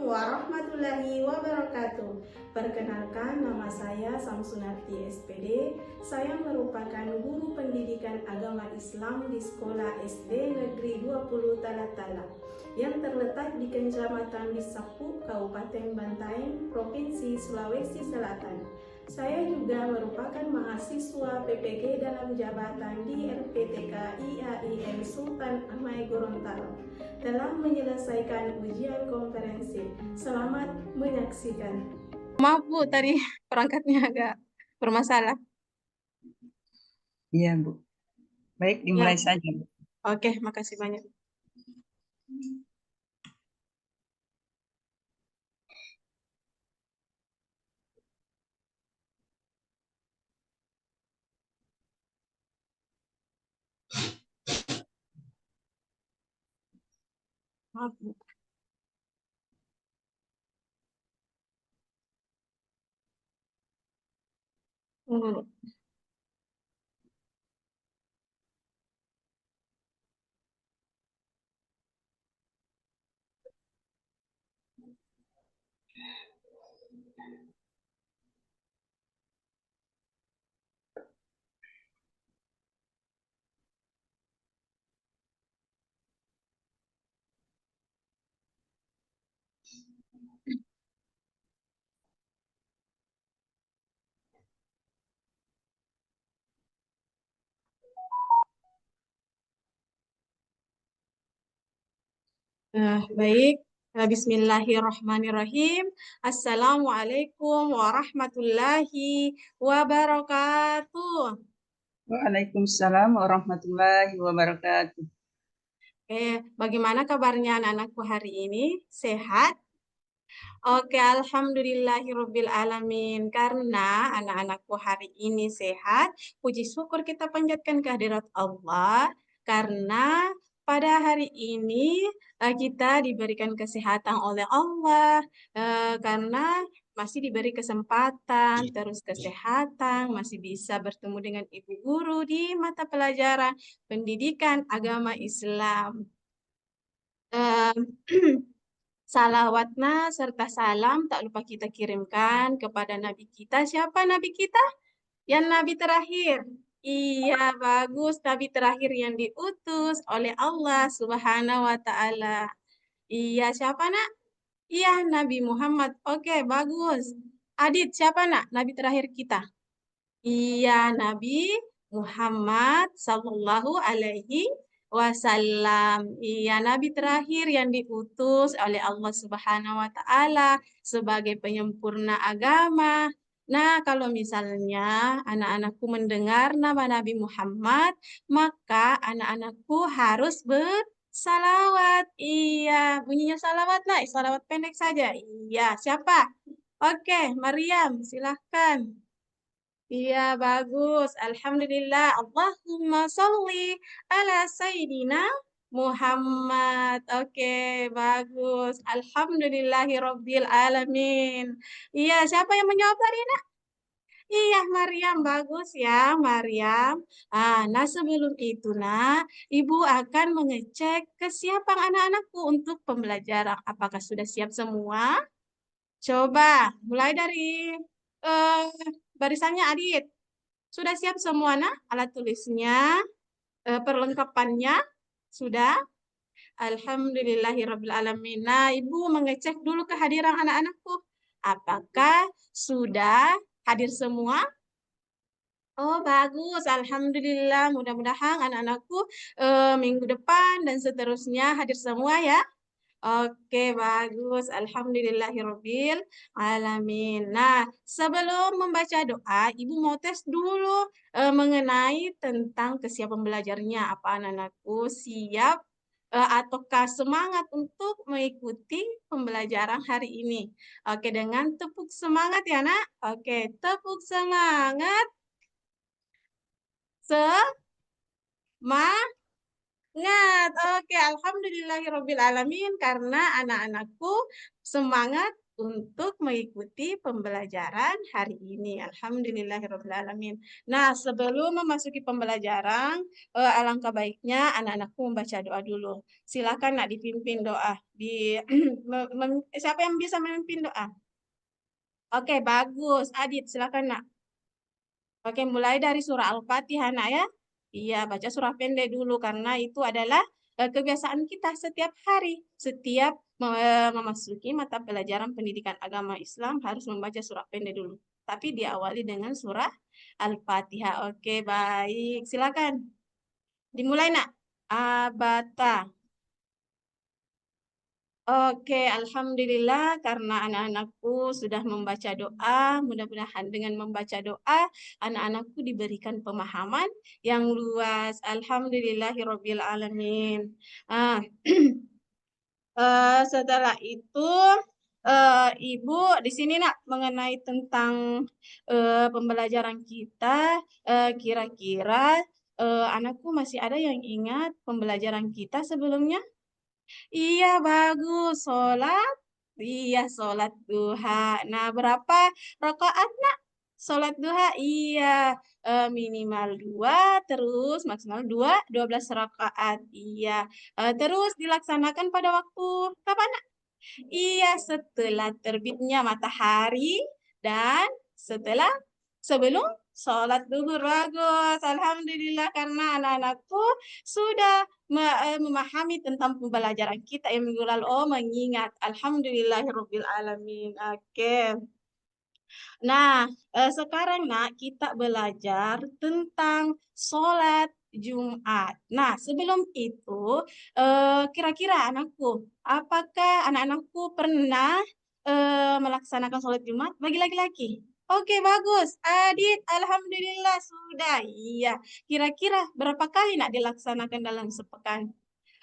warahmatullahi wabarakatuh. Perkenalkan, nama saya Samsunarti SPD. Saya merupakan guru pendidikan agama Islam di Sekolah SD Negeri 20 Talatala yang terletak di Kecamatan Bisapu, Kabupaten Bantaeng, Provinsi Sulawesi Selatan. Saya juga merupakan mahasiswa PPG dalam jabatan di LPTK IAIN Sultan Ahmad Gorontalo. Telah menyelesaikan ujian komprehensif. Selamat menyaksikan. Maaf Bu, tadi perangkatnya agak bermasalah. Iya, Bu. Baik, dimulai saja, Bu. Oke, makasih banyak. Maaf, Bu. Tunggu. Baik, Bismillahirrahmanirrahim. Assalamualaikum warahmatullahi wabarakatuh. Waalaikumsalam warahmatullahi wabarakatuh. Bagaimana kabarnya anak-anakku hari ini? Sehat? Oke, alhamdulillahirabbil alamin. Karena anak-anakku hari ini sehat, puji syukur kita panjatkan kehadirat Allah karena pada hari ini kita diberikan kesehatan oleh Allah karena masih diberi kesempatan, terus kesehatan, masih bisa bertemu dengan ibu guru di mata pelajaran pendidikan agama Islam. Salawatna serta salam tak lupa kita kirimkan kepada Nabi kita. Siapa Nabi kita? Yang Nabi terakhir. Iya, bagus. Nabi terakhir yang diutus oleh Allah Subhanahu wa Ta'ala. Iya, siapa nak? Iya, Nabi Muhammad. Oke, bagus. Adit, siapa nak? Nabi terakhir kita. Iya, Nabi Muhammad Sallallahu Alaihi Wasallam. Iya, Nabi terakhir yang diutus oleh Allah Subhanahu Wa Taala sebagai penyempurna agama. Nah, kalau misalnya anak-anakku mendengar nama Nabi Muhammad, maka anak-anakku harus bersalawat. Iya, bunyinya salawat lah, salawat pendek saja. Iya, siapa? Oke, Maryam, silahkan. Iya, bagus. Alhamdulillah. Allahumma salli ala Sayyidina Muhammad. Oke, bagus. Alhamdulillahi Rabbil Alamin. Iya, siapa yang menjawab tadi, nak? Iya, Maryam. Bagus ya, Maryam. Nah, sebelum itu, nak, Ibu akan mengecek kesiapan anak-anakku untuk pembelajaran. Apakah sudah siap semua? Coba, mulai dari eh, barisannya Adit. Sudah siap semua, nak? Alat tulisnya, perlengkapannya sudah. Alhamdulillahirrabbilalamin. Nah, Ibu mengecek dulu kehadiran anak-anakku. Apakah sudah hadir semua? Oh, bagus. Alhamdulillah. Mudah-mudahan anak-anakku minggu depan dan seterusnya hadir semua ya. Oke, bagus. Alhamdulillahirabbil alamin. Nah, sebelum membaca doa, Ibu mau tes dulu mengenai tentang kesiapan belajarnya. Apa anak-anakku siap ataukah semangat untuk mengikuti pembelajaran hari ini? Oke, dengan tepuk semangat ya, Nak. Oke, tepuk semangat. Semangat. Oke, alhamdulillahirabbil alamin karena anak-anakku semangat untuk mengikuti pembelajaran hari ini. Alhamdulillahirrahmanirrahim. Nah, sebelum memasuki pembelajaran, alangkah baiknya anak-anakku membaca doa dulu. Silakan nak dipimpin doa. Siapa yang bisa memimpin doa? Oke, bagus. Adit, silakan nak. Oke, mulai dari surah Al-Fatihah nak ya. Iya, baca surah pendek dulu karena itu adalah kebiasaan kita setiap hari. Setiap memasuki mata pelajaran pendidikan agama Islam harus membaca surah pendek dulu. Tapi diawali dengan surah Al-Fatihah. Oke, baik. Silakan. Dimulai nak. Abata. Oke, alhamdulillah karena anak-anakku sudah membaca doa. Mudah-mudahan dengan membaca doa, anak-anakku diberikan pemahaman yang luas. Alhamdulillahirabbil alamin. Ah, setelah itu, Ibu di sini nak mengenai tentang pembelajaran kita. Kira-kira anakku masih ada yang ingat pembelajaran kita sebelumnya? Iya, bagus. Sholat. Iya, sholat duha. Nah, berapa rakaat, nak? Sholat duha, iya. Minimal 2, terus maksimal 12 rakaat. Iya. Terus dilaksanakan pada waktu kapan, nak? Iya, setelah terbitnya matahari dan setelah sebelum sholat duhur. Bagus. Alhamdulillah karena anak-anakku sudah memahami tentang pembelajaran kita yang minggu lalu. Oh, mengingat. Alhamdulillahirabbil alamin. Oke. Nah, sekarang nak kita belajar tentang sholat Jumat. Nah, sebelum itu, kira-kira anakku, apakah anak-anakku pernah melaksanakan sholat Jumat bagi laki-laki? Oke, bagus. Adit, alhamdulillah sudah. Iya. Kira-kira berapa kali nak dilaksanakan dalam sepekan?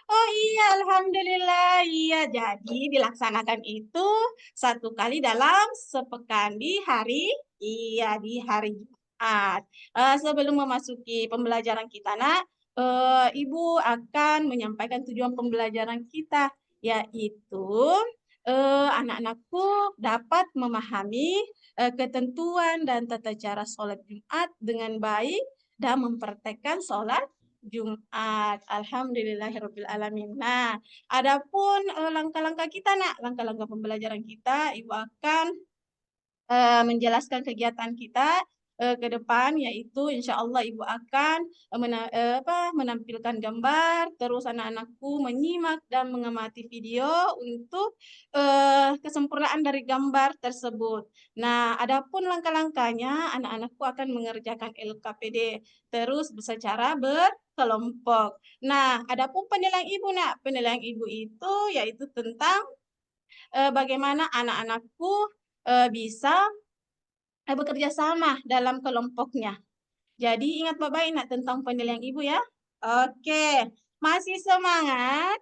Oh iya, alhamdulillah. Iya, jadi dilaksanakan itu 1 kali dalam sepekan di hari, iya di hari Jumat. Sebelum memasuki pembelajaran kita, nak, Ibu akan menyampaikan tujuan pembelajaran kita, yaitu anak-anakku dapat memahami ketentuan dan tata cara sholat Jumat dengan baik dan mempraktekkan sholat Jumat. Alhamdulillahirabbil alamin. Nah, adapun langkah-langkah kita nak, langkah-langkah pembelajaran kita, Ibu akan menjelaskan kegiatan kita ke depan, yaitu insya Allah Ibu akan menampilkan gambar, terus anak-anakku menyimak dan mengamati video untuk kesempurnaan dari gambar tersebut. Nah, adapun langkah-langkahnya, anak-anakku akan mengerjakan LKPD terus secara berkelompok. Nah, adapun penilaian Ibu nak, penilaian Ibu itu yaitu tentang bagaimana anak-anakku bisa bekerja sama dalam kelompoknya. Jadi ingat baik-baik nak tentang penilaian Ibu ya. Oke, masih semangat?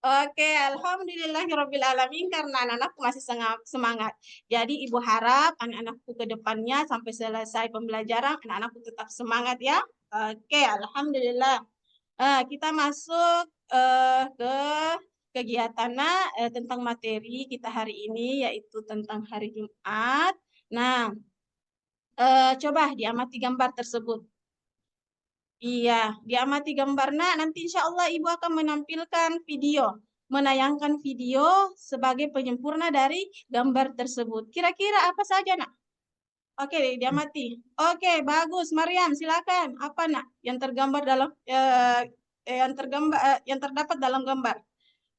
Oke, alhamdulillahirabbil alamin karena anak-anakku masih sangat semangat. Jadi Ibu harap anak-anakku ke depannya sampai selesai pembelajaran anak-anakku tetap semangat ya. Oke, alhamdulillah. Kita masuk ke kegiatan tentang materi kita hari ini yaitu tentang hari Jumat. Nah, coba diamati gambar tersebut. Iya, diamati gambarnya. Nanti insya Allah Ibu akan menampilkan video, menayangkan video sebagai penyempurna dari gambar tersebut. Kira-kira apa saja, nak? Oke, diamati. Oke, bagus. Mariam, silakan. Apa, nak? Yang tergambar dalam yang terdapat dalam gambar.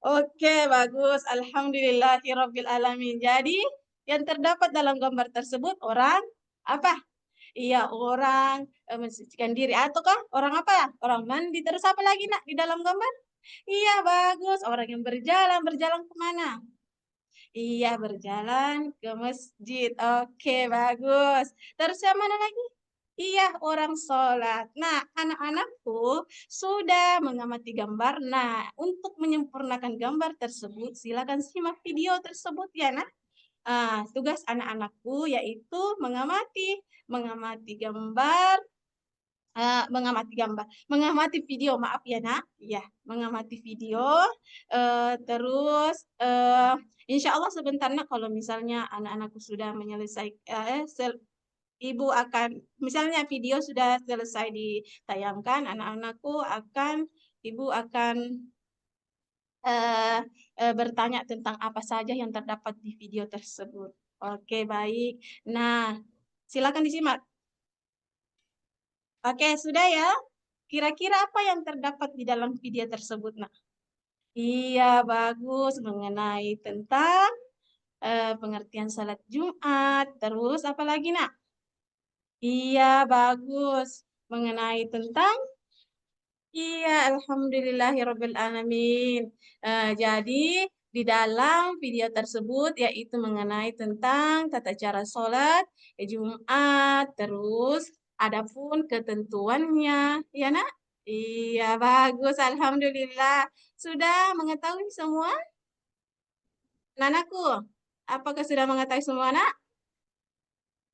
Oke, bagus. Alhamdulillahirabbil alamin. Jadi, yang terdapat dalam gambar tersebut orang apa? Iya, orang mensucikan diri. Ataukah orang apa ya? Orang mandi. Terus apa lagi, nak, di dalam gambar? Iya, bagus. Orang yang berjalan. Berjalan kemana? Iya, berjalan ke masjid. Oke, bagus. Terus yang mana lagi? Iya, orang sholat. Nah, anak-anakku sudah mengamati gambar. Nah, untuk menyempurnakan gambar tersebut, silakan simak video tersebut ya, nak. Tugas anak-anakku yaitu mengamati gambar mengamati gambar, mengamati video, maaf ya nak, ya, mengamati video, terus insya Allah sebentar nak kalau misalnya anak-anakku sudah menyelesaikan, ibu akan, misalnya video sudah selesai ditayangkan, ibu akan bertanya tentang apa saja yang terdapat di video tersebut. Oke, baik. Nah, silakan disimak. Oke, sudah ya. Kira-kira apa yang terdapat di dalam video tersebut, nak? Iya, bagus. Mengenai tentang pengertian salat Jumat. Terus apa lagi, nak? Iya, bagus. Mengenai tentang, iya, alhamdulillahirabbil alamin. Jadi di dalam video tersebut yaitu mengenai tentang tata cara sholat Jumat, terus adapun ketentuannya, ya nak? Iya, bagus, alhamdulillah. Sudah mengetahui semua? Nanaku, apakah sudah mengetahui semua, nak?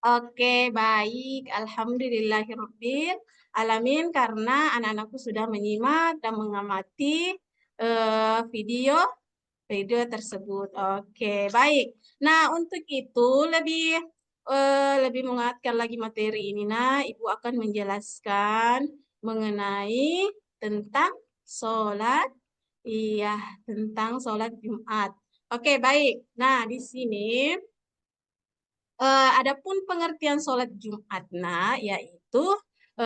Oke, baik. Alhamdulillahirabbil alamin karena anak-anakku sudah menyimak dan mengamati video tersebut. Oke, baik. Nah, untuk itu lebih menguatkan lagi materi ini, nah, Ibu akan menjelaskan mengenai tentang sholat, iya, tentang sholat Jumat. Oke, baik. Nah, di sini adapun pengertian sholat Jumat, nah, yaitu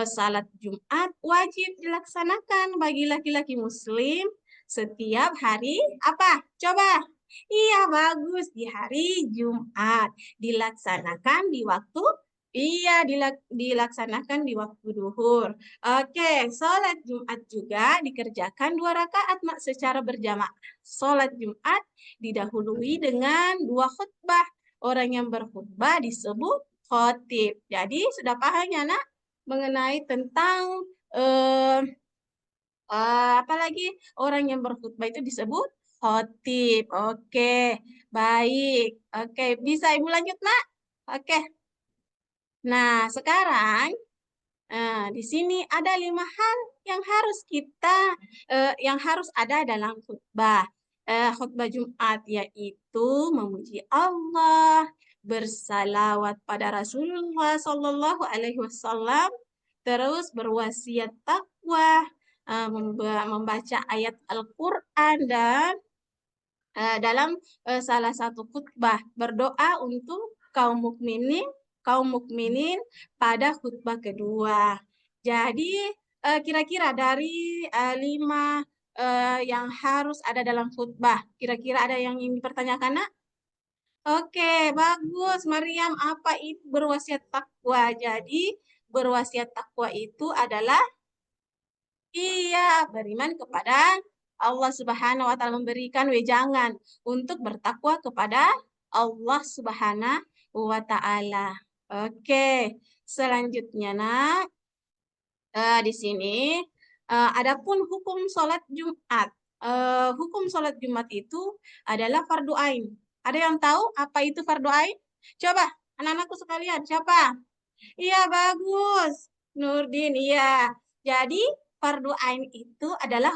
salat Jumat wajib dilaksanakan bagi laki-laki muslim setiap hari apa? Coba. Iya, bagus. Di hari Jumat. Dilaksanakan di waktu, iya, dilaksanakan di waktu duhur. Oke, sholat Jumat juga dikerjakan 2 rakaat mak secara berjamaah. Sholat Jumat didahului dengan 2 khutbah. Orang yang berkhutbah disebut khotib. Jadi sudah paham ya nak mengenai tentang apalagi orang yang berkhutbah itu disebut khotib. Oke, baik. Oke, bisa Ibu lanjut nak? Oke. Nah, sekarang di sini ada 5 hal yang harus yang harus ada dalam khutbah. Khutbah Jumat yaitu memuji Allah, bersalawat pada Rasulullah Shallallahu Alaihi Wasallam, terus berwasiat takwa, membaca ayat Al-Quran dan dalam salah satu khutbah berdoa untuk kaum mukminin pada khutbah kedua. Jadi kira-kira dari 5 yang harus ada dalam khutbah, kira-kira ada yang ingin dipertanyakan, nak? Oke, bagus. Mariam, apa itu berwasiat takwa? Jadi berwasiat takwa itu adalah beriman kepada Allah Subhanahu wa taala, memberikan wejangan untuk bertakwa kepada Allah Subhanahu wa taala. Oke, selanjutnya nak, di sini adapun hukum sholat Jumat. Hukum sholat Jumat itu adalah fardu ain. Ada yang tahu apa itu fardu ain? Coba anak-anakku sekalian, siapa? Iya, bagus. Nurdin, iya. Jadi fardu ain itu adalah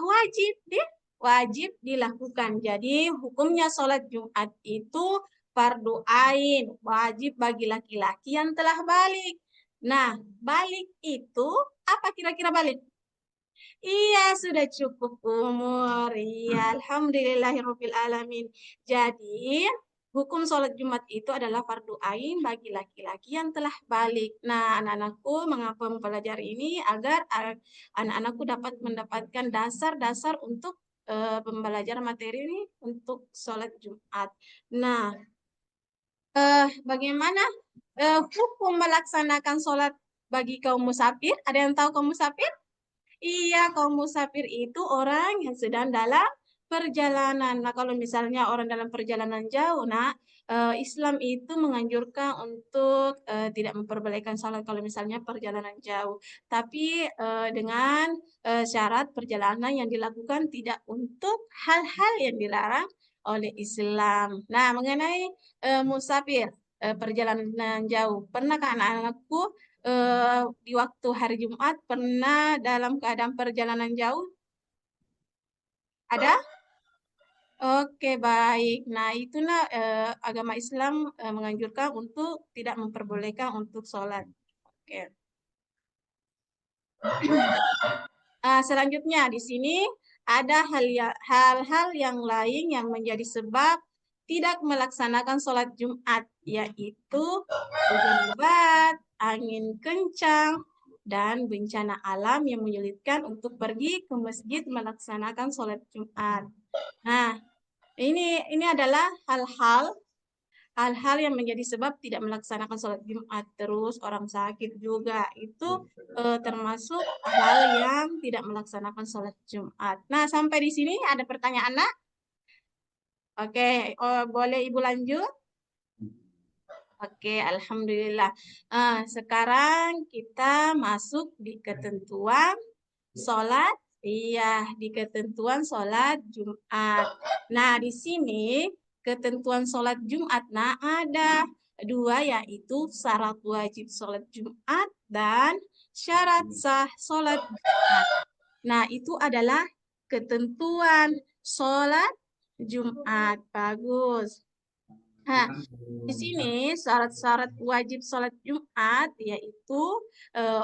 wajib dilakukan. Jadi hukumnya sholat Jumat itu fardu ain, wajib bagi laki-laki yang telah balik. Nah, balik itu apa kira-kira balik? Iya, sudah cukup umur. Iya, alhamdulillahirabbil alamin. Jadi, hukum sholat Jumat itu adalah fardu ain bagi laki-laki yang telah balik. Nah, anak-anakku mengapa mempelajari ini agar anak-anakku dapat mendapatkan dasar-dasar untuk pembelajaran materi ini untuk sholat Jumat. Nah, bagaimana hukum melaksanakan sholat bagi kaum musafir? Ada yang tahu kaum musafir? Iya, kaum musafir itu orang yang sedang dalam perjalanan. Nah, kalau misalnya orang dalam perjalanan jauh, nah, Islam itu menganjurkan untuk tidak memperbolehkan salat kalau misalnya perjalanan jauh. Tapi dengan syarat perjalanan yang dilakukan tidak untuk hal-hal yang dilarang oleh Islam. Nah, mengenai musafir, perjalanan jauh, pernahkah anak-anakku di waktu hari Jumat pernah dalam keadaan perjalanan jauh? Ada? Oke, baik. Nah, itulah agama Islam menganjurkan untuk tidak memperbolehkan untuk sholat. Oke. Selanjutnya di sini ada hal-hal yang lain yang menjadi sebab tidak melaksanakan sholat Jumat, yaitu hujan lebat, angin kencang, dan bencana alam yang menyulitkan untuk pergi ke masjid melaksanakan sholat Jumat. Nah, ini adalah hal-hal yang menjadi sebab tidak melaksanakan sholat Jumat. Terus orang sakit juga itu termasuk hal yang tidak melaksanakan sholat Jumat. Nah, sampai di sini ada pertanyaan, Nak? Oke, boleh Ibu lanjut? Oke, Alhamdulillah. Sekarang kita masuk di ketentuan sholat. Iya, di ketentuan sholat Jumat. Nah, di sini ketentuan sholat Jumat, nah ada dua, yaitu syarat wajib sholat Jumat dan syarat sah sholat Jumat. Nah, itu adalah ketentuan sholat Jumat. Bagus. Nah, di sini syarat-syarat wajib sholat Jumat yaitu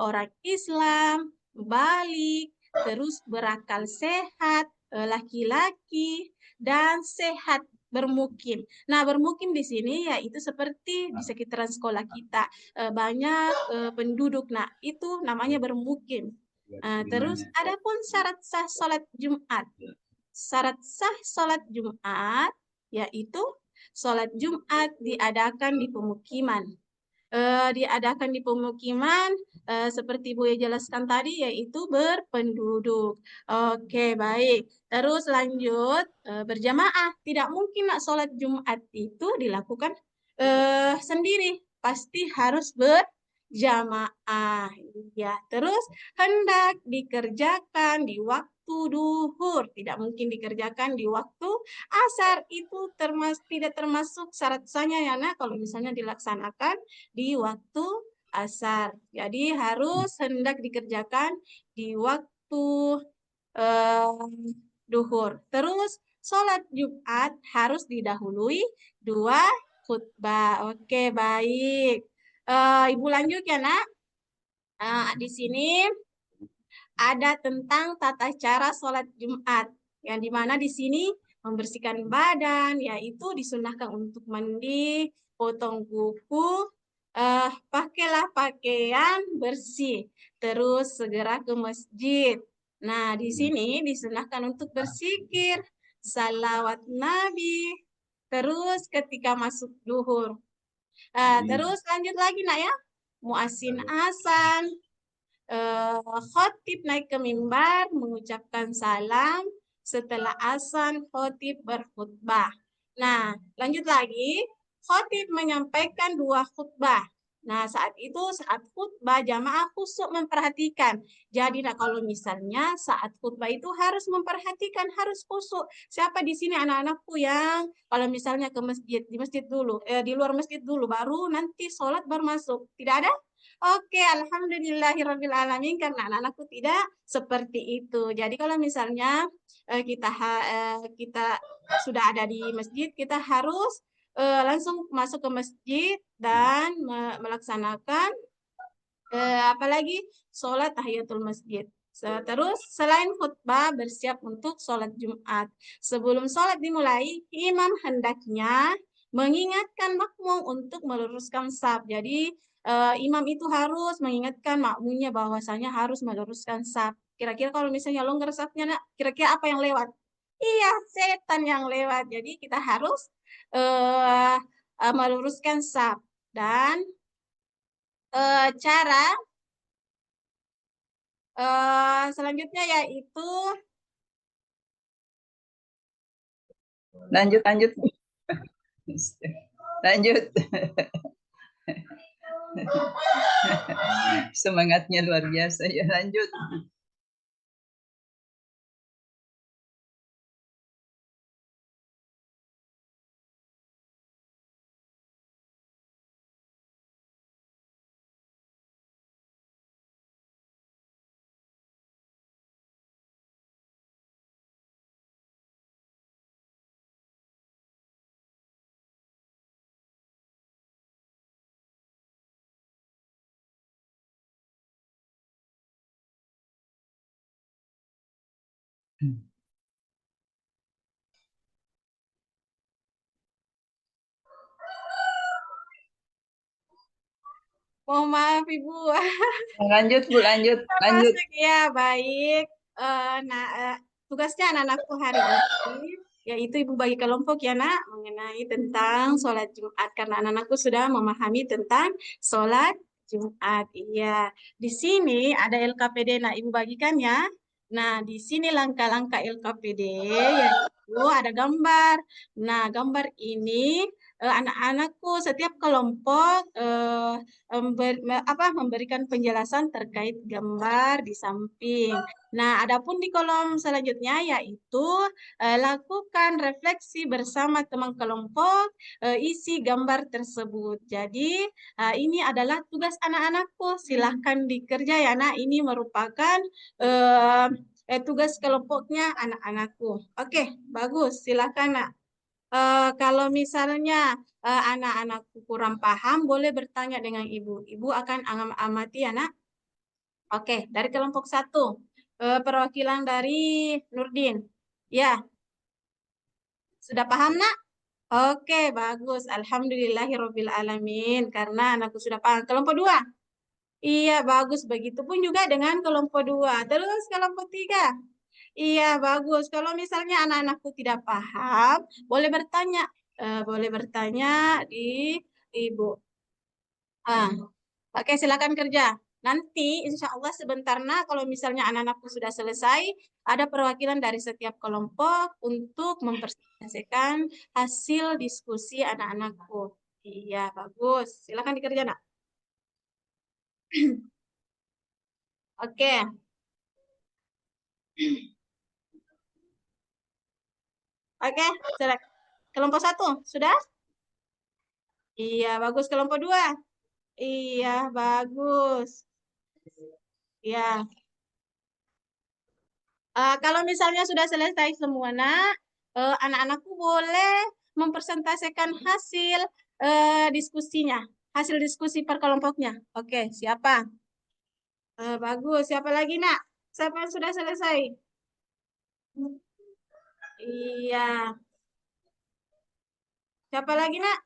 orang Islam, balik, terus berakal sehat, laki-laki, dan sehat bermukim. Nah, bermukim di sini yaitu seperti di sekitaran sekolah kita banyak penduduk. Nah, itu namanya bermukim. Terus adapun syarat sah sholat Jumat. Syarat sah sholat Jumat yaitu sholat Jumat diadakan di pemukiman. Diadakan di pemukiman seperti Bu jelaskan tadi yaitu berpenduduk. Oke, baik. Terus lanjut berjamaah. Tidak mungkin nak sholat Jumat itu dilakukan sendiri. Pasti harus berjamaah. Ya, terus hendak dikerjakan di waktu duhur, tidak mungkin dikerjakan di waktu asar. Itu tidak termasuk syarat sahnya ya nak kalau misalnya dilaksanakan di waktu asar. Jadi harus hendak dikerjakan di waktu duhur. Terus sholat Jumat harus didahului 2 khutbah. Oke, baik. Ibu lanjut ya nak. Di sini ada tentang tata cara sholat Jumat. Yang dimana di sini membersihkan badan, yaitu disunahkan untuk mandi, potong kuku, pakailah pakaian bersih, terus segera ke masjid. Nah, di sini disunahkan untuk berzikir, salawat Nabi, terus ketika masuk duhur. Terus lanjut lagi nak ya, muazzin azan, khotib naik ke mimbar mengucapkan salam, setelah azan khotib berkhutbah. Nah, lanjut lagi, khotib menyampaikan 2 khutbah. Nah, saat khutbah jamaah khusyuk memperhatikan. Jadi, nah kalau misalnya saat khutbah itu harus memperhatikan, harus khusyuk. Siapa di sini anak-anakku yang kalau misalnya ke masjid, di masjid dulu, di luar masjid dulu, baru nanti sholat baru masuk. Tidak ada? Oke, alhamdulillahirabbil alamin karena anak-anakku tidak seperti itu. Jadi kalau misalnya kita sudah ada di masjid, kita harus langsung masuk ke masjid dan melaksanakan apalagi sholat tahiyatul masjid. Terus selain khutbah bersiap untuk sholat Jumat. Sebelum sholat dimulai, imam hendaknya mengingatkan makmum untuk meluruskan shaf. Jadi imam itu harus mengingatkan makmumnya bahwasanya harus meluruskan shaf. Kira-kira kalau misalnya longgar shafnya, nak, kira-kira apa yang lewat? Iya, setan yang lewat. Jadi kita harus meluruskan shaf. Dan cara selanjutnya yaitu Lanjut. Lanjut. Semangatnya luar biasa ya, lanjut. Mohon maaf Ibu. Lanjut, Bu, lanjut. Lanjut. Masuk ya, baik. Tugasnya anak-anakku hari ini, yaitu Ibu bagi kelompok ya nak, mengenai tentang sholat Jumat. Karena anak-anakku sudah memahami tentang sholat Jumat. Iya, di sini ada LKPD, nah Ibu bagikan ya. Nah, di sini langkah-langkah LKPD, yaitu ada gambar. Nah, gambar ini anak-anakku setiap kelompok memberikan penjelasan terkait gambar di samping. Nah, adapun di kolom selanjutnya yaitu lakukan refleksi bersama teman kelompok isi gambar tersebut. Jadi, ini adalah tugas anak-anakku. Silahkan dikerja ya, Nak. Ini merupakan tugas kelompoknya anak-anakku. Oke, bagus. Silahkan, Nak. Kalau misalnya anak-anakku kurang paham, boleh bertanya dengan ibu. Ibu akan amati ya, nak. Oke, dari kelompok 1, perwakilan dari Nurdin. Ya, sudah paham, nak? Oke, bagus. Alhamdulillahirabbil alamin. Karena anakku sudah paham. Kelompok 2. Iya, bagus. Begitupun juga dengan kelompok 2. Terus kelompok 3. Iya, bagus. Kalau misalnya anak-anakku tidak paham, boleh bertanya. Boleh bertanya di Ibu. Oke, silakan kerja. Nanti insya Allah sebentar nak, kalau misalnya anak-anakku sudah selesai, ada perwakilan dari setiap kelompok untuk mempresentasikan hasil diskusi anak-anakku. Iya, bagus. Silakan dikerja nak. Oke. Oke, kelompok 1 sudah? Iya, bagus. Kelompok 2. Iya, bagus. Ya. Kalau misalnya sudah selesai semua, nak, anak-anakku boleh mempresentasikan hasil diskusinya, hasil diskusi per kelompoknya. Oke, siapa? Bagus. Siapa lagi, nak? Siapa yang sudah selesai? Iya. Siapa lagi, nak?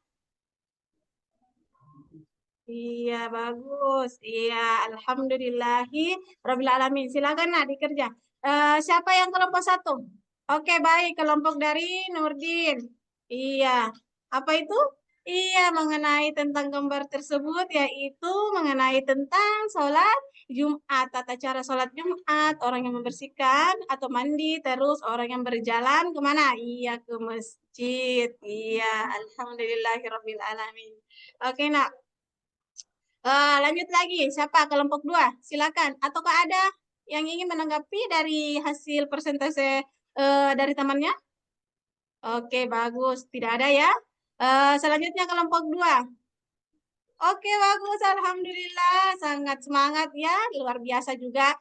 Iya, bagus. Iya, alhamdulillahi rabbil alamin. Silakan nak dikerja. Siapa yang kelompok 1? Oke, baik. Kelompok dari Nurdin. Iya. Apa itu? Iya, mengenai tentang gambar tersebut, yaitu mengenai tentang sholat Jumat. Tata cara sholat Jumat, orang yang membersihkan atau mandi, terus orang yang berjalan kemana? Iya, ke masjid. Iya, alhamdulillahi rabbil alamin. Oke, nak. Lanjut lagi, siapa kelompok 2? Silakan. Ataukah ada yang ingin menanggapi dari hasil persentase dari temannya? Oke, bagus. Tidak ada ya. Selanjutnya kelompok 2. Oke, bagus. Alhamdulillah. Sangat semangat ya. Luar biasa juga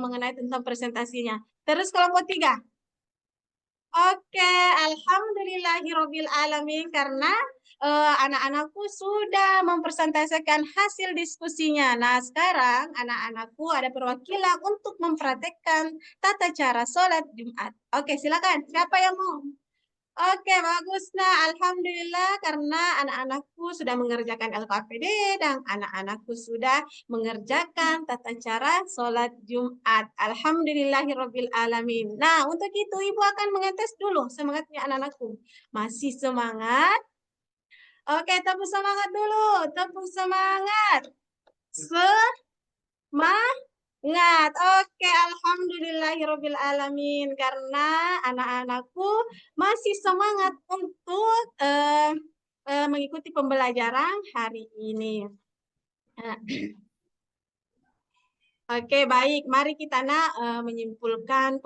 mengenai tentang presentasinya. Terus kelompok 3. Oke, alhamdulillahirabbil alamin karena anak-anakku sudah mempresentasikan hasil diskusinya. Nah, sekarang anak-anakku ada perwakilan untuk mempraktekkan tata cara sholat Jumat. Oke, silakan. Siapa yang mau? Oke, bagus. Nah, alhamdulillah karena anak-anakku sudah mengerjakan LKPD dan anak-anakku sudah mengerjakan tata cara sholat Jumat. Alhamdulillahirabbil alamin. Nah, untuk itu Ibu akan mengetes dulu semangatnya anak-anakku. Masih semangat? Oke, tepuk semangat dulu. Tepuk semangat. Semangat. Oke, alhamdulillahirabbil alamin karena anak-anakku masih semangat untuk mengikuti pembelajaran hari ini. Oke, baik. Mari kita menyimpulkan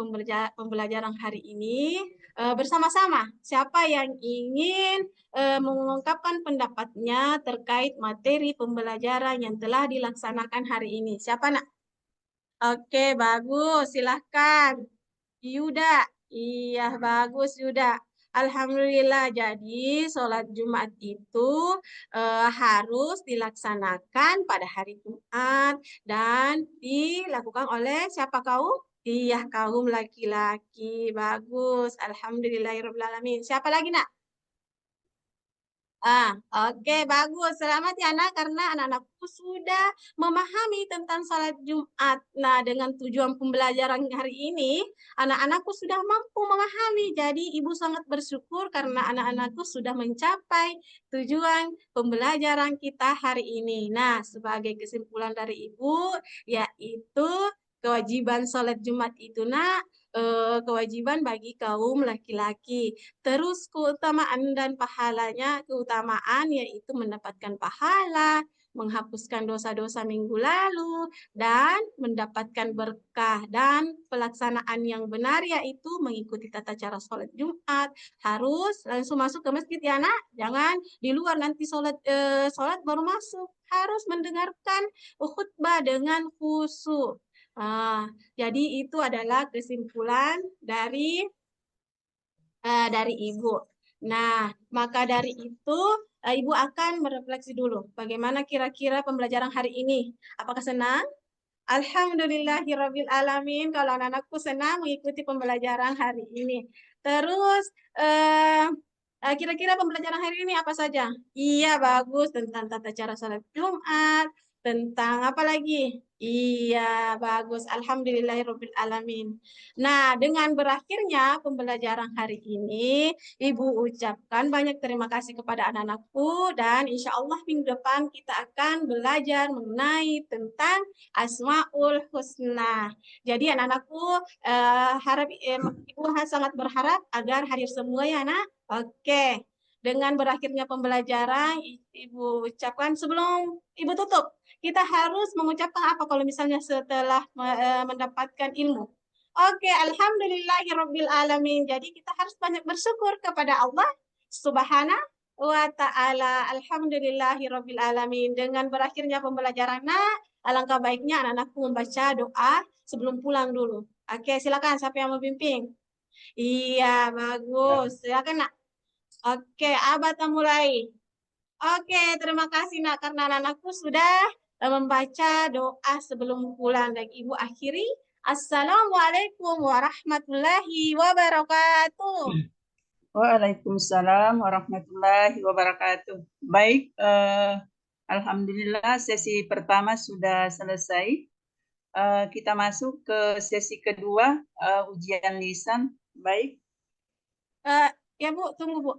pembelajaran hari ini bersama-sama. Siapa yang ingin mengungkapkan pendapatnya terkait materi pembelajaran yang telah dilaksanakan hari ini? Siapa, nak? Oke, bagus. Silahkan. Yuda. Iya, bagus Yuda. Alhamdulillah. Jadi, sholat Jumat itu harus dilaksanakan pada hari Jumat dan dilakukan oleh siapa kau? Iya, kaum laki-laki. Bagus. Alhamdulillahirrahmanirrahim. Siapa lagi, Nak? Oke, bagus. Selamat ya, Nak, karena anak-anakku sudah memahami tentang salat Jumat. Nah, dengan tujuan pembelajaran hari ini, anak-anakku sudah mampu memahami. Jadi, Ibu sangat bersyukur karena anak-anakku sudah mencapai tujuan pembelajaran kita hari ini. Nah, sebagai kesimpulan dari Ibu, yaitu kewajiban salat Jumat itu, Nak, kewajiban bagi kaum laki-laki. Terus keutamaan dan pahalanya, keutamaan yaitu mendapatkan pahala, menghapuskan dosa-dosa minggu lalu, dan mendapatkan berkah dan pelaksanaan yang benar yaitu mengikuti tata cara sholat Jumat. Harus langsung masuk ke masjid ya, Nak. Jangan di luar nanti sholat baru masuk. Harus mendengarkan khutbah dengan khusyuk. Jadi itu adalah kesimpulan dari Ibu. Nah, maka dari itu Ibu akan merefleksi dulu bagaimana kira-kira pembelajaran hari ini. Apakah senang? Alhamdulillahirabbil alamin kalau anak-anakku senang mengikuti pembelajaran hari ini. Terus kira-kira pembelajaran hari ini apa saja? Iya, bagus tentang tata cara salat Jumat, tentang apa lagi? Iya, bagus. Alhamdulillahirabbil alamin. Nah, dengan berakhirnya pembelajaran hari ini, Ibu ucapkan banyak terima kasih kepada anak-anakku dan insya Allah minggu depan kita akan belajar mengenai tentang Asmaul Husna. Jadi anak-anakku Ibu sangat berharap agar hadir semua ya, Nak. Oke. Dengan berakhirnya pembelajaran, Ibu ucapkan sebelum Ibu tutup, kita harus mengucapkan apa kalau misalnya setelah mendapatkan ilmu? Oke, alhamdulillahirabbil alamin. Jadi kita harus banyak bersyukur kepada Allah Subhanahu wa ta'ala. Alhamdulillahirabbil alamin. Dengan berakhirnya pembelajaran, alangkah baiknya anak-anakku membaca doa sebelum pulang dulu. Oke, silakan siapa yang membimbing? Iya, bagus. Silakan, Nak. Oke, Abata mulai. Oke, terima kasih, Nak, karena anak-anakku sudah membaca doa sebelum pulang. Dan Ibu akhiri. Assalamualaikum warahmatullahi wabarakatuh. Waalaikumsalam warahmatullahi wabarakatuh. Baik, alhamdulillah sesi pertama sudah selesai. Kita masuk ke sesi kedua, ujian lisan. Baik. Ya, Bu, tunggu, Bu.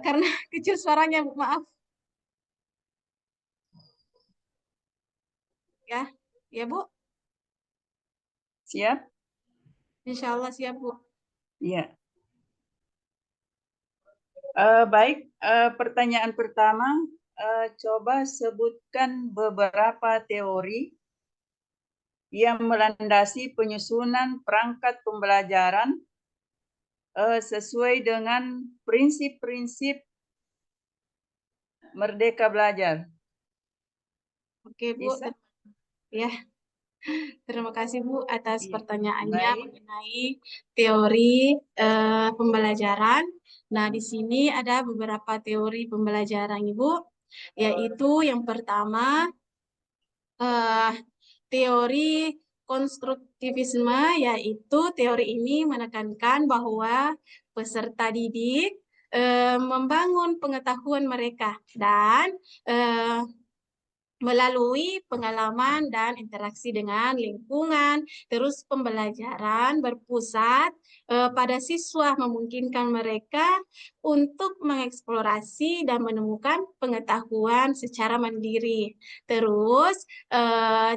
Karena kecil suaranya, Bu, maaf. Ya, Bu. Siap? Insya Allah siap, Bu. Iya. Baik, pertanyaan pertama, coba sebutkan beberapa teori yang melandasi penyusunan perangkat pembelajaran sesuai dengan prinsip-prinsip Merdeka Belajar. Oke, Bu. Bisa? Ya, terima kasih, Bu, atas Iya. pertanyaannya Baik. mengenai teori pembelajaran. Nah, di sini ada beberapa teori pembelajaran, Ibu, yaitu yang pertama teori konstruktivisme, yaitu teori ini menekankan bahwa peserta didik membangun pengetahuan mereka dan melalui pengalaman dan interaksi dengan lingkungan. Terus pembelajaran berpusat pada siswa memungkinkan mereka untuk mengeksplorasi dan menemukan pengetahuan secara mandiri. Terus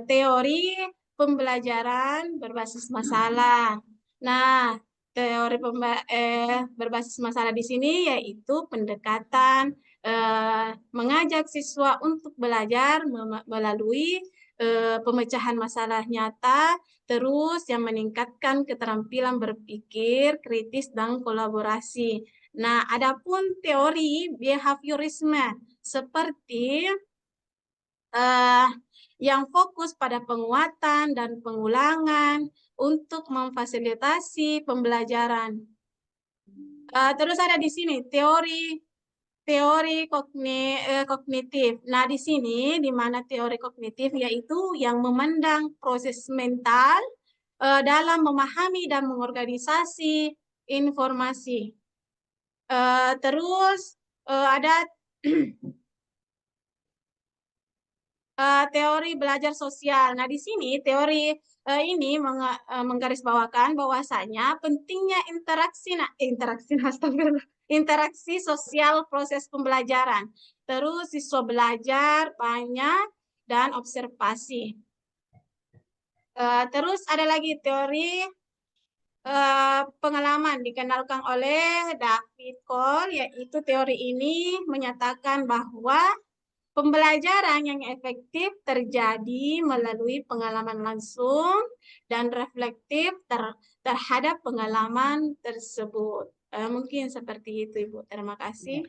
teori pembelajaran berbasis masalah. Nah, teori berbasis masalah di sini yaitu pendekatan mengajak siswa untuk belajar melalui pemecahan masalah nyata, terus yang meningkatkan keterampilan berpikir kritis dan kolaborasi. Nah, adapun teori behaviorisme seperti yang fokus pada penguatan dan pengulangan untuk memfasilitasi pembelajaran. Terus ada di sini teori teori kognitif. Nah, di sini di mana teori kognitif yaitu yang memandang proses mental dalam memahami dan mengorganisasi informasi. Terus ada teori belajar sosial. Nah, di sini teori ini menggarisbawakan bahwasanya pentingnya interaksi sosial proses pembelajaran. Terus siswa belajar banyak dan observasi. Terus ada lagi teori pengalaman dikenalkan oleh David Cole, yaitu teori ini menyatakan bahwa pembelajaran yang efektif terjadi melalui pengalaman langsung dan reflektif terhadap pengalaman tersebut. Mungkin seperti itu, Ibu. Terima kasih.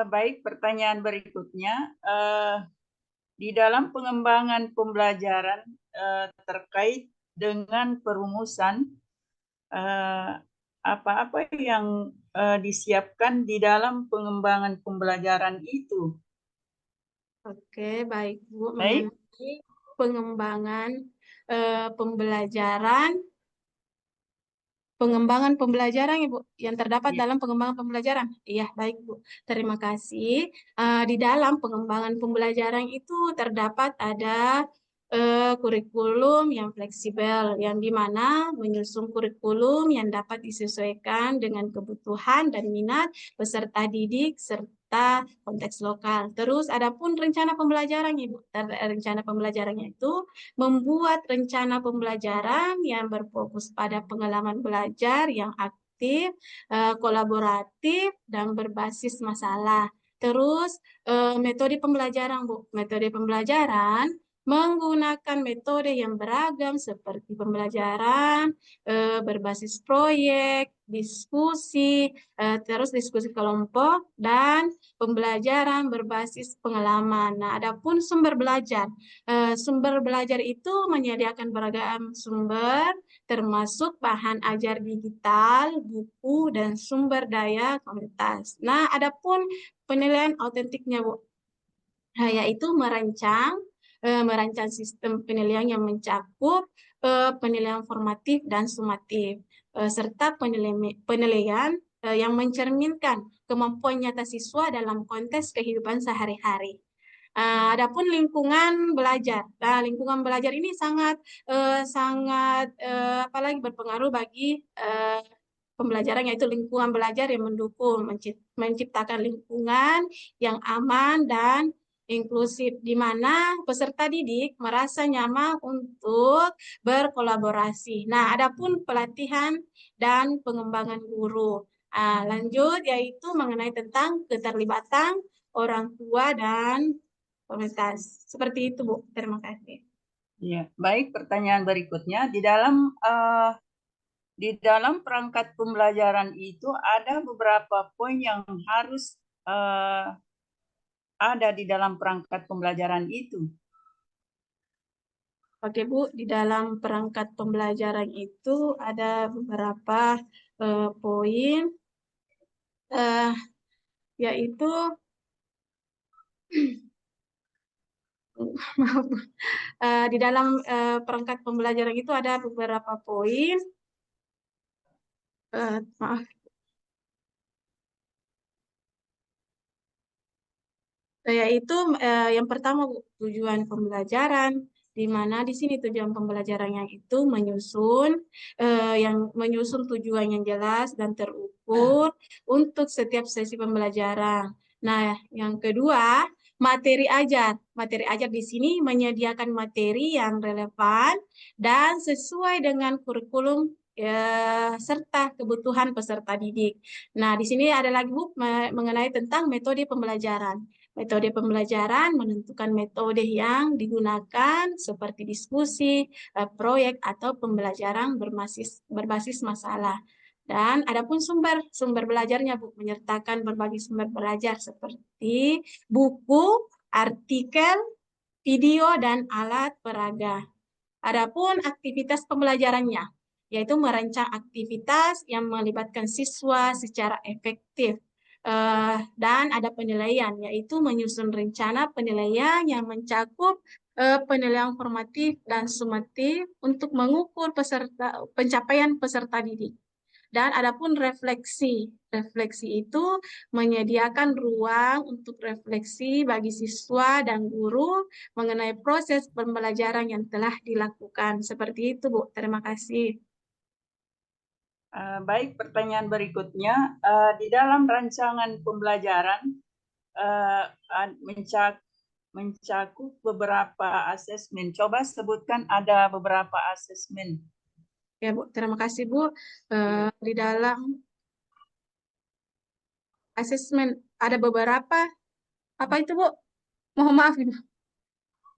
Baik, pertanyaan berikutnya. Di dalam pengembangan pembelajaran terkait dengan perumusan, apa-apa yang disiapkan di dalam pengembangan pembelajaran itu? Oke, baik Bu. Baik. Mengenai pengembangan pengembangan pembelajaran, Ibu, yang terdapat dalam pengembangan pembelajaran. Iya, baik Bu. Terima kasih. Di dalam pengembangan pembelajaran itu terdapat ada kurikulum yang fleksibel, yang dimana menyusun kurikulum yang dapat disesuaikan dengan kebutuhan dan minat peserta didik serta konteks lokal. Terus ada pun rencana pembelajaran, Ibu. Rencana pembelajarannya itu membuat rencana pembelajaran yang berfokus pada pengalaman belajar yang aktif, kolaboratif, dan berbasis masalah. Terus metode pembelajaran, Bu. Metode pembelajaran menggunakan metode yang beragam seperti pembelajaran berbasis proyek, diskusi, terus diskusi kelompok, dan pembelajaran berbasis pengalaman. Nah, adapun sumber belajar. Sumber belajar itu menyediakan beragam sumber, termasuk bahan ajar digital, buku, dan sumber daya komunitas. Nah, adapun penilaian autentiknya, Bu, yaitu merancang sistem penilaian yang mencakup penilaian formatif dan sumatif, serta penilaian yang mencerminkan kemampuan nyata siswa dalam konteks kehidupan sehari-hari. Adapun lingkungan belajar. Nah, lingkungan belajar ini sangat apalagi berpengaruh bagi pembelajaran, yaitu lingkungan belajar yang mendukung, menciptakan lingkungan yang aman dan inklusif, di mana peserta didik merasa nyaman untuk berkolaborasi. Nah, adapun pelatihan dan pengembangan guru. Lanjut, yaitu mengenai tentang keterlibatan orang tua dan komunitas. Seperti itu, Bu. Terima kasih. Ya, baik. Pertanyaan berikutnya, di dalam perangkat pembelajaran itu ada beberapa poin yang harus ada di dalam perangkat pembelajaran itu. Oke, Bu, di dalam perangkat pembelajaran itu ada beberapa poin, yaitu maaf, di dalam perangkat pembelajaran itu ada beberapa poin, maaf, yaitu yang pertama, Bu, tujuan pembelajaran, di mana di sini tujuan pembelajarannya itu menyusun tujuan yang jelas dan terukur untuk setiap sesi pembelajaran. Nah, yang kedua, materi ajar. Materi ajar di sini menyediakan materi yang relevan dan sesuai dengan kurikulum serta kebutuhan peserta didik. Nah, di sini ada lagi, Bu, mengenai tentang metode pembelajaran. Metode pembelajaran menentukan metode yang digunakan seperti diskusi, proyek, atau pembelajaran berbasis masalah. Dan adapun sumber belajarnya, Bu, menyertakan berbagai sumber belajar seperti buku, artikel, video, dan alat peraga. Adapun aktivitas pembelajarannya, yaitu merancang aktivitas yang melibatkan siswa secara efektif, Dan ada penilaian, yaitu menyusun rencana penilaian yang mencakup penilaian formatif dan sumatif untuk mengukur pencapaian peserta didik. Dan adapun refleksi. Refleksi itu menyediakan ruang untuk refleksi bagi siswa dan guru mengenai proses pembelajaran yang telah dilakukan. Seperti itu, Bu. Terima kasih. Baik, pertanyaan berikutnya. Di dalam rancangan pembelajaran mencakup beberapa asesmen. Coba sebutkan ada beberapa asesmen. Ya, Bu. Terima kasih, Bu. Di dalam asesmen ada beberapa. Apa itu, Bu? Mohon maaf, Ibu.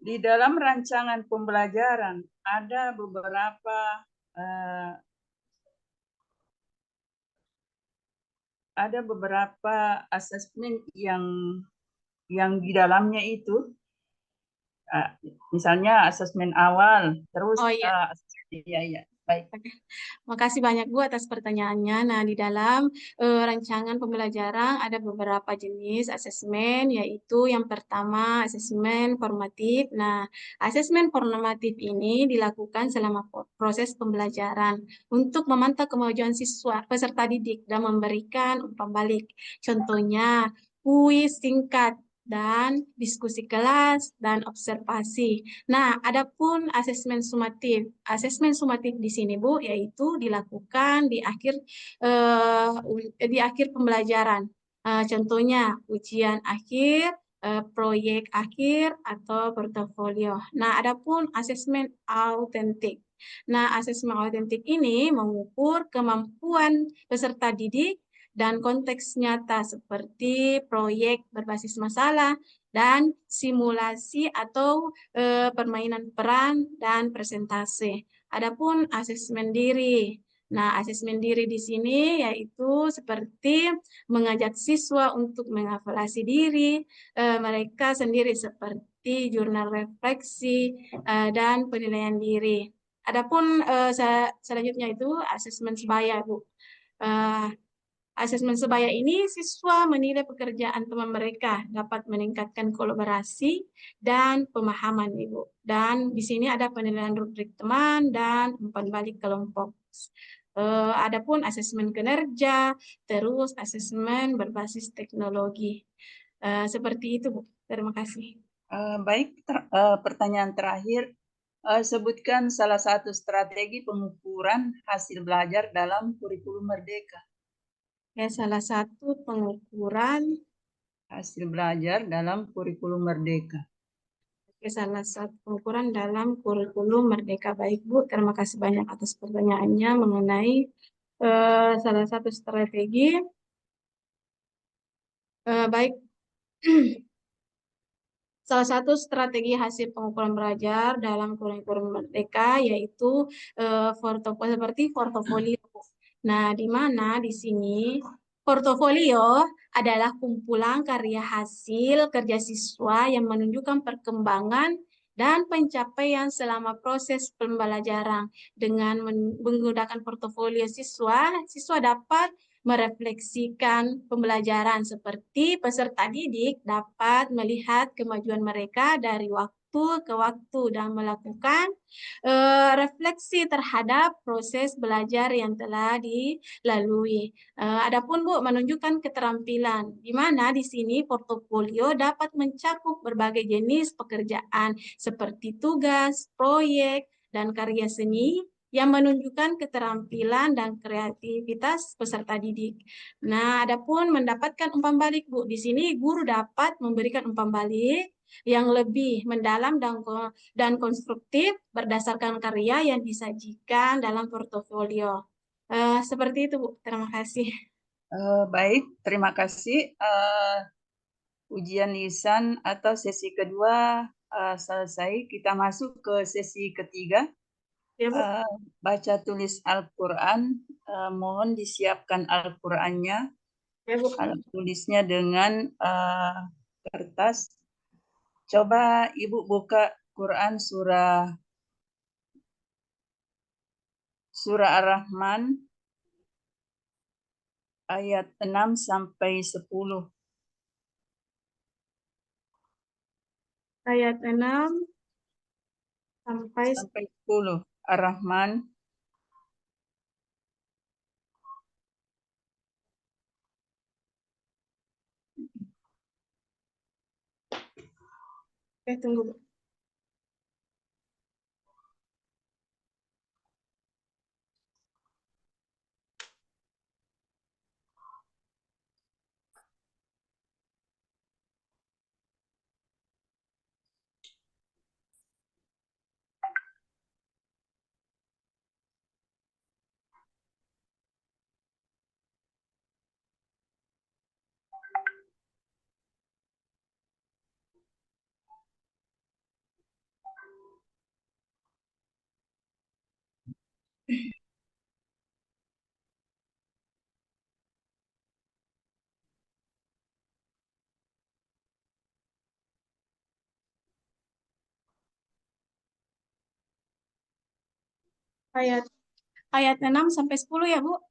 Di dalam rancangan pembelajaran ada beberapa asesmen yang di dalamnya itu misalnya asesmen awal, terus Oh iya. ya, baik. Makasih banyak Bu atas pertanyaannya. Nah, di dalam rancangan pembelajaran ada beberapa jenis asesmen, yaitu yang pertama asesmen formatif. Nah, asesmen formatif ini dilakukan selama proses pembelajaran untuk memantau kemajuan siswa peserta didik dan memberikan umpan balik. Contohnya, kuis singkat dan diskusi kelas dan observasi. Nah, adapun asesmen sumatif. Asesmen sumatif di sini, Bu, yaitu dilakukan di akhir pembelajaran. Contohnya ujian akhir, proyek akhir, atau portofolio. Nah, adapun asesmen autentik. Nah, asesmen autentik ini mengukur kemampuan peserta didik dan konteks nyata seperti proyek berbasis masalah dan simulasi atau permainan peran dan presentasi. Adapun asesmen diri. Nah, asesmen diri di sini yaitu seperti mengajak siswa untuk mengevaluasi diri mereka sendiri seperti jurnal refleksi dan penilaian diri. Adapun selanjutnya itu asesmen sebaya, Bu. Asesmen sebaya ini siswa menilai pekerjaan teman mereka dapat meningkatkan kolaborasi dan pemahaman, Ibu. Dan di sini ada penilaian rubrik teman dan umpan balik kelompok. Adapun asesmen kinerja, terus asesmen berbasis teknologi. Seperti itu, Bu. Terima kasih. Baik, pertanyaan terakhir. Sebutkan salah satu strategi pengukuran hasil belajar dalam kurikulum Merdeka. Ya, salah satu pengukuran hasil belajar dalam kurikulum Merdeka. salah satu pengukuran dalam kurikulum Merdeka. Baik, Bu. Terima kasih banyak atas pertanyaannya mengenai salah satu strategi. Baik. Salah satu strategi hasil pengukuran belajar dalam kurikulum Merdeka yaitu seperti portofolio. Nah, di mana di sini portofolio adalah kumpulan karya hasil kerja siswa yang menunjukkan perkembangan dan pencapaian selama proses pembelajaran. Dengan menggunakan portofolio siswa, siswa dapat merefleksikan pembelajaran seperti peserta didik dapat melihat kemajuan mereka dari waktu ke waktu dan melakukan refleksi terhadap proses belajar yang telah dilalui. Adapun Bu menunjukkan keterampilan, di mana di sini portofolio dapat mencakup berbagai jenis pekerjaan seperti tugas, proyek, dan karya seni yang menunjukkan keterampilan dan kreativitas peserta didik. Nah, adapun mendapatkan umpan balik, Bu. Di sini guru dapat memberikan umpan balik yang lebih mendalam dan konstruktif berdasarkan karya yang disajikan dalam portofolio. Seperti itu, Bu. Terima kasih. Baik, terima kasih. Ujian lisan atau sesi kedua selesai. Kita masuk ke sesi ketiga. Ya, Bu. Baca tulis Al-Quran. Mohon disiapkan Al-Qurannya. Ya, Bu. Alat tulisnya dengan kertas. Coba Ibu buka Quran surah Ar-Rahman ayat 6 sampai 10. Ayat 6 sampai Sampai 10. Ar-Rahman, tunggu. Bu. Ayat ayat 6 sampai 10 ya, Bu.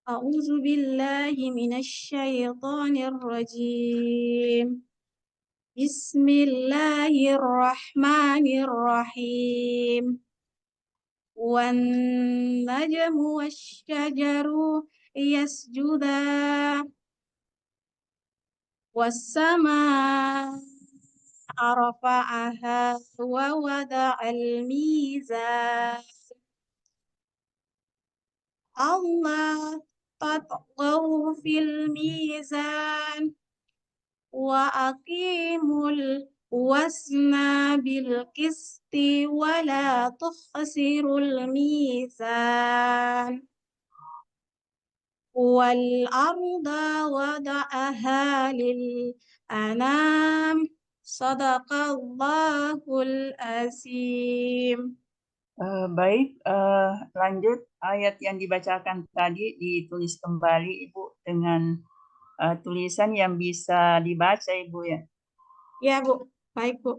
A'udzu billahi minasyaitonir rajim. Bismillahirrahmanirrahim. Wan najmu wasyajaru yasjudan was-sama rafa'aha wa wada'al mizan. Allah tatghaw fil mizan wa aqimul wasna bil qisti wa la tukhsirul mizan wal arda wada'aha lil anam sadaqallahul azim. Baik, lanjut ayat yang dibacakan tadi ditulis kembali Ibu dengan tulisan yang bisa dibaca Ibu ya. Ya, Bu. Baik, Bu.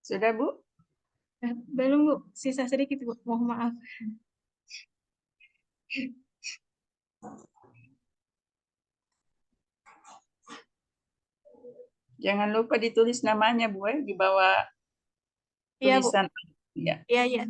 Sudah, Bu? Belum, Bu. Sisa sedikit, Bu. Mohon maaf. Jangan lupa ditulis namanya, Bu, di bawah Iya, Bu. tulisan. Ya. Iya, iya.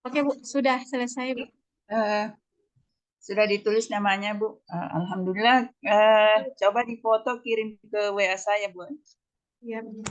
Oke, Bu. Sudah selesai, Bu. Sudah ditulis namanya, Bu. Alhamdulillah. Coba difoto kirim ke WA saya, Bu. Iya, Bu.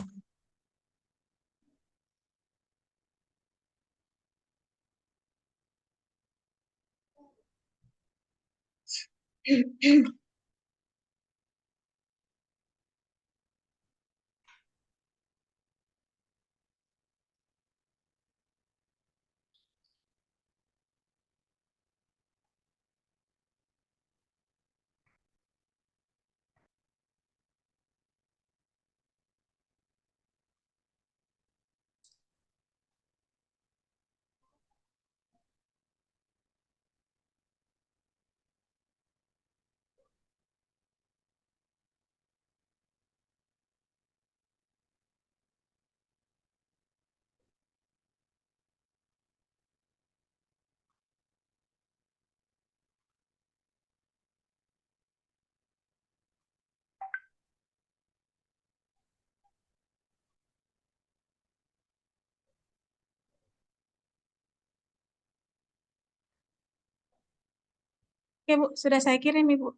Oke, Bu. Sudah saya kirim, Ibu.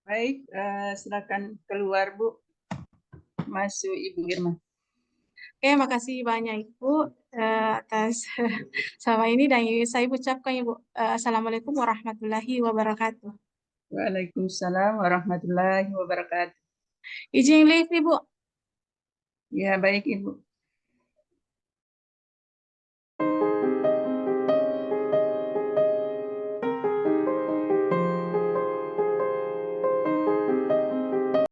Baik, silakan keluar, Bu. Masuk, Ibu Irma. Oke, makasih banyak, Ibu, atas sama ini. Dan saya ucapkan, Ibu, Assalamualaikum warahmatullahi wabarakatuh. Waalaikumsalam warahmatullahi wabarakatuh. Izin live, Ibu. Ya, baik, Ibu.